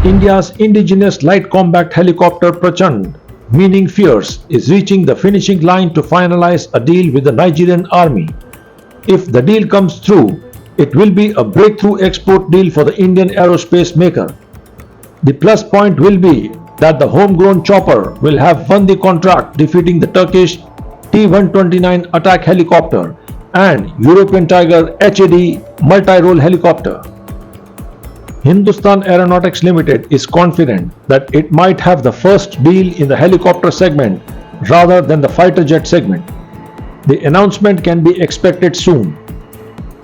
India's indigenous light combat helicopter Prachand, meaning fierce, is reaching the finishing line to finalize a deal with the Nigerian army. If the deal comes through, it will be a breakthrough export deal for the Indian aerospace maker. The plus point will be that the homegrown chopper will have won the contract, defeating the Turkish T-129 attack helicopter and European Tiger HAD multi-role helicopter. Hindustan Aeronautics Limited is confident that it might have the first deal in the helicopter segment rather than the fighter jet segment. The announcement can be expected soon.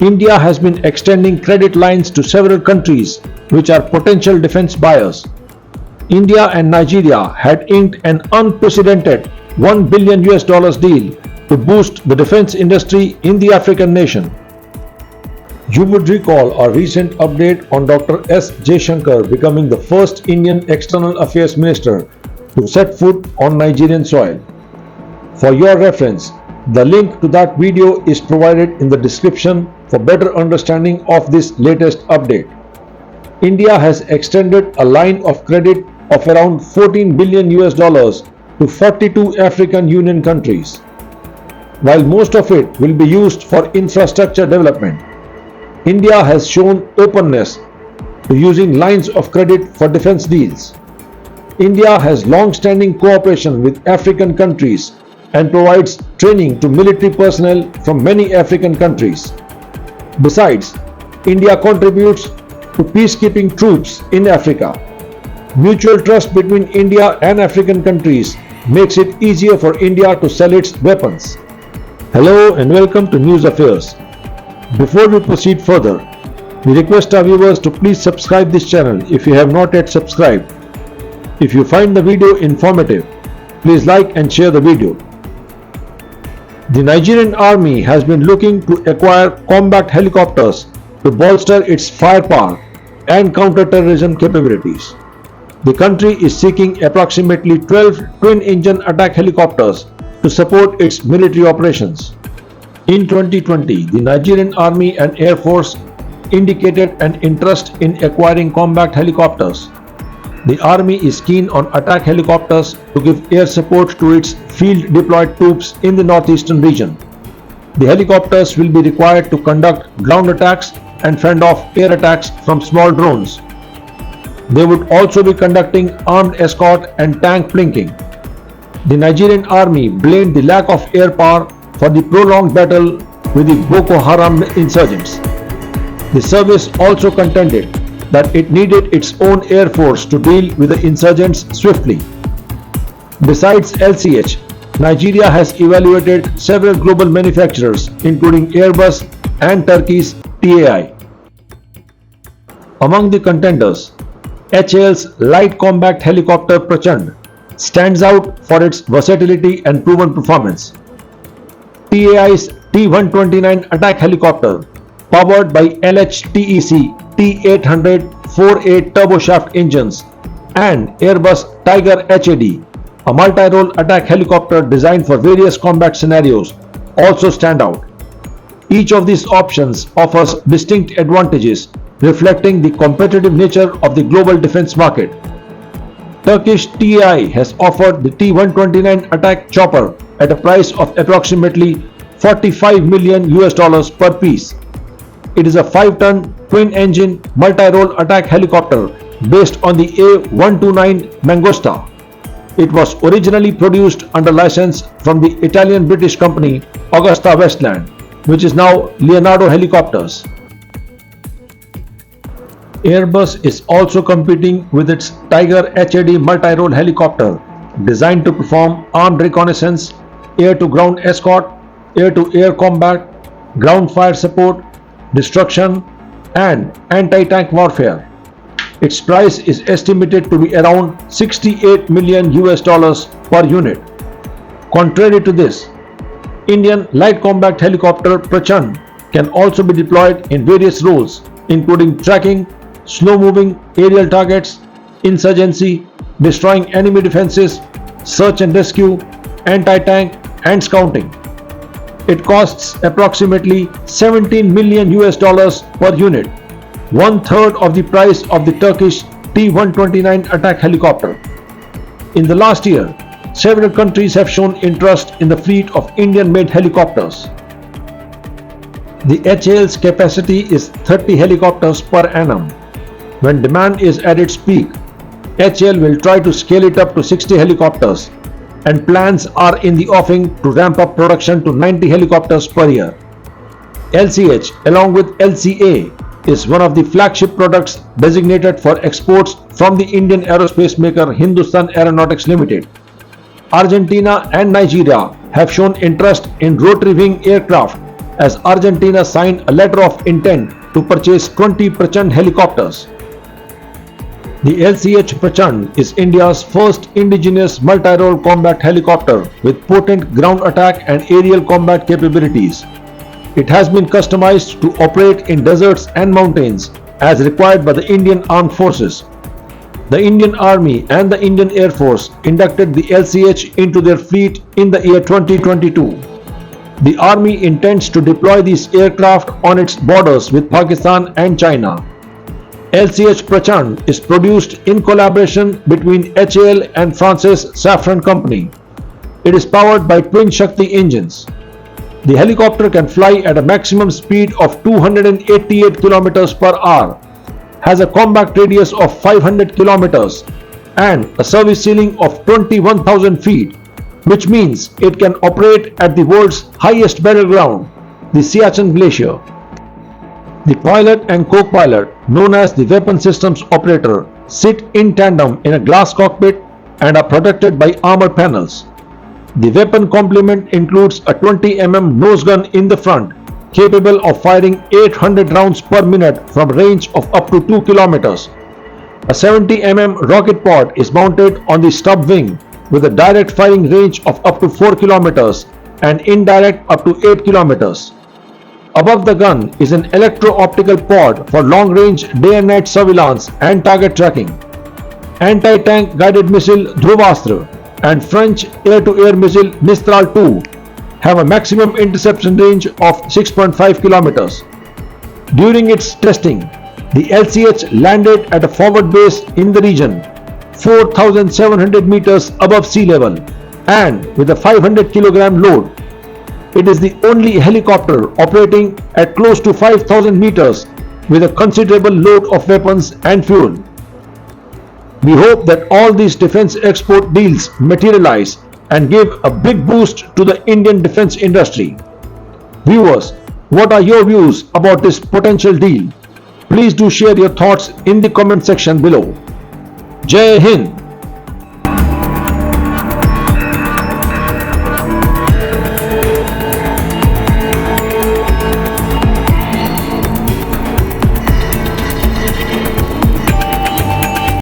India has been extending credit lines to several countries which are potential defense buyers. India and Nigeria had inked an unprecedented $1 billion deal to boost the defense industry in the African nation. You would recall our recent update on Dr. S. Jaishankar becoming the first Indian External Affairs Minister to set foot on Nigerian soil. For your reference, the link to that video is provided in the description for better understanding of this latest update. India has extended a line of credit of around $14 billion to 42 African Union countries. While most of it will be used for infrastructure development, India has shown openness to using lines of credit for defense deals. India has long-standing cooperation with African countries and provides training to military personnel from many African countries. Besides, India contributes to peacekeeping troops in Africa. Mutual trust between India and African countries makes it easier for India to sell its weapons. Hello and welcome to News Affairs. Before we proceed further, we request our viewers to please subscribe this channel if you have not yet subscribed. If you find the video informative, please like and share the video. The Nigerian army has been looking to acquire combat helicopters to bolster its firepower and counter-terrorism capabilities. The country is seeking approximately 12 twin-engine attack helicopters to support its military operations. In 2020, the Nigerian Army and Air Force indicated an interest in acquiring combat helicopters. The Army is keen on attack helicopters to give air support to its field deployed troops in the northeastern region. The helicopters will be required to conduct ground attacks and fend off air attacks from small drones. They would also be conducting armed escort and tank plinking. The Nigerian Army blamed the lack of air power for the prolonged battle with the Boko Haram insurgents. The service also contended that it needed its own air force to deal with the insurgents swiftly. Besides LCH, Nigeria has evaluated several global manufacturers including Airbus and Turkey's TAI. Among the contenders, HAL's light combat helicopter Prachand stands out for its versatility and proven performance. TAI's T-129 attack helicopter, powered by LHTEC T-800 4.8 turboshaft engines and Airbus Tiger HAD, a multi-role attack helicopter designed for various combat scenarios, also stand out. Each of these options offers distinct advantages, reflecting the competitive nature of the global defense market. Turkish TI has offered the T-129 attack chopper at a price of approximately $45 million per piece. It is a 5-ton twin-engine multi-role attack helicopter based on the A129 Mangosta. It was originally produced under license from the Italian-British company Augusta Westland, which is now Leonardo Helicopters. Airbus is also competing with its Tiger HAD multi-role helicopter designed to perform armed reconnaissance, air-to-ground escort, air-to-air combat, ground fire support, destruction, and anti-tank warfare. Its price is estimated to be around $68 million per unit. Contrary to this, Indian light combat helicopter Prachand can also be deployed in various roles, including tracking, slow-moving aerial targets, insurgency, destroying enemy defenses, search and rescue, anti-tank, and scouting. It costs approximately $17 million per unit, one-third of the price of the Turkish T-129 attack helicopter. In the last year, several countries have shown interest in the fleet of Indian-made helicopters. The HAL's capacity is 30 helicopters per annum. When demand is at its peak, HAL will try to scale it up to 60 helicopters, and plans are in the offing to ramp up production to 90 helicopters per year. LCH along with LCA is one of the flagship products designated for exports from the Indian aerospace maker Hindustan Aeronautics Limited. Argentina and Nigeria have shown interest in rotary wing aircraft as Argentina signed a letter of intent to purchase 20 Prachand helicopters. The LCH Prachand is India's first indigenous multi-role combat helicopter with potent ground attack and aerial combat capabilities. It has been customized to operate in deserts and mountains as required by the Indian Armed Forces. The Indian Army and the Indian Air Force inducted the LCH into their fleet in the year 2022. The Army intends to deploy these aircraft on its borders with Pakistan and China. LCH Prachand is produced in collaboration between HAL and France's Safran Company. It is powered by twin Shakti engines. The helicopter can fly at a maximum speed of 288 km per hour, has a combat radius of 500 km and a service ceiling of 21,000 feet, which means it can operate at the world's highest battleground, the Siachen Glacier. The pilot and co-pilot, known as the weapon systems operator, sit in tandem in a glass cockpit and are protected by armor panels. The weapon complement includes a 20 mm nose gun in the front, capable of firing 800 rounds per minute from a range of up to 2 km. A 70 mm rocket pod is mounted on the stub wing with a direct firing range of up to 4 km and indirect up to 8 km. Above the gun is an electro-optical pod for long-range day and night surveillance and target tracking. Anti-tank guided missile Dhruvastra and French air-to-air missile Mistral 2 have a maximum interception range of 6.5 km. During its testing, the LCH landed at a forward base in the region, 4,700 meters above sea level and with a 500 kg load. It is the only helicopter operating at close to 5,000 meters with a considerable load of weapons and fuel. We hope that all these defense export deals materialize and give a big boost to the Indian defense industry. Viewers, what are your views about this potential deal? Please do share your thoughts in the comment section below. Jai Hind!